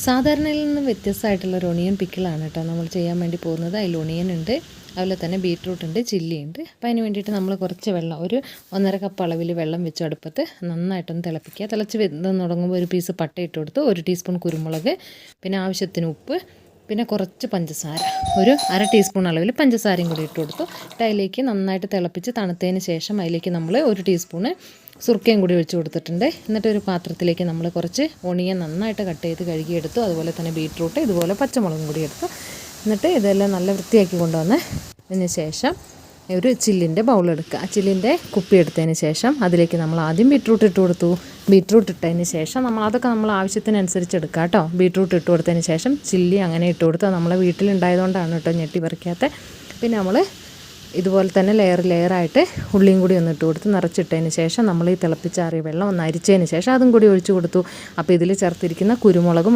സാധാരണയിൽ നിന്ന് വ്യത്യസ്തമായിട്ടുള്ള ഒരു ഒണിയൻ പിക്കിളാണ് കേട്ടോ നമ്മൾ ചെയ്യാൻ വേണ്ടി പോകുന്നത്. അതിൽ ഒണിയൻ ഉണ്ട്, അതുപോലെ തന്നെ ബീട്രൂട്ട് ഉണ്ട്, ചില്ലി ഉണ്ട്. അപ്പോൾ അതിന് വേണ്ടിയിട്ട് നമ്മൾ കുറച്ച് വെള്ളം, ഒരു 1.5 കപ്പ് അളവിൽ വെള്ളം വെച്ച് അടുപ്പത്ത് നന്നായിട്ടൊന്ന് തിളപ്പിക്കുക. തിളച്ച് വെന്ത് തുടങ്ങുമ്പോൾ ഒരു പീസ് പട്ട ഇട്ട് കൊടുത്ത് 1 ടീസ്പൂൺ കുരുമുളക്, പിന്നെ ആവശ്യത്തിന് ഉപ്പ്, പിന്നെ കുറച്ച് പഞ്ചസാര, ഒരു 1/2 ടീസ്പൂൺ അളവിൽ പഞ്ചസാരയും കൂടി ഇട്ട് കൊടുത്തു. അതിലേക്ക് നന്നായിട്ട് തിളപ്പിച്ച് തണുത്തതിന് ശേഷം അതിലേക്ക് നമ്മൾ 1 ടീസ്പൂണ് സുർക്കയും കൂടി ഒഴിച്ച് കൊടുത്തിട്ടുണ്ട്. എന്നിട്ട് ഒരു പാത്രത്തിലേക്ക് നമ്മൾ കുറച്ച് ഒണിയൻ നന്നായിട്ട് കട്ട് ചെയ്ത് കഴുകിയെടുത്തു. അതുപോലെ തന്നെ ബീട്രൂട്ട്, ഇതുപോലെ പച്ചമുളകും കൂടി എടുത്തു. എന്നിട്ട് ഇതെല്ലാം നല്ല വൃത്തിയാക്കി കൊണ്ടുവന്നതിന് ശേഷം ഒരു ചില്ലിൻ്റെ ബൗളെടുക്കുക. ചില്ലിൻ്റെ കുപ്പി എടുത്തതിന് ശേഷം അതിലേക്ക് നമ്മൾ ആദ്യം ബീട്രൂട്ട് ഇട്ട് കൊടുത്തു. ബീട്രൂട്ട് ഇട്ടതിന് ശേഷം അതൊക്കെ നമ്മൾ ആവശ്യത്തിനനുസരിച്ച് എടുക്കുക കേട്ടോ. ബീട്രൂട്ട് ഇട്ട് കൊടുത്തതിന് ശേഷം ചില്ലി അങ്ങനെ ഇട്ട് കൊടുത്ത് നമ്മളെ വീട്ടിലുണ്ടായതുകൊണ്ടാണ് കേട്ടോ ഞെട്ടി പറിക്കാത്ത. പിന്നെ നമ്മൾ ഇതുപോലെ തന്നെ ലെയറായിട്ട് ഉള്ളിയും കൂടി ഒന്ന് ഇട്ട് കൊടുത്ത് നിറച്ചിട്ടതിന് ശേഷം നമ്മൾ ഈ തിളപ്പിച്ചാറിയ വെള്ളം ഒന്ന് അരിച്ചതിന് ശേഷം അതും കൂടി ഒഴിച്ചു കൊടുത്തു. അപ്പോൾ ഇതിൽ ചേർത്തിരിക്കുന്ന കുരുമുളകും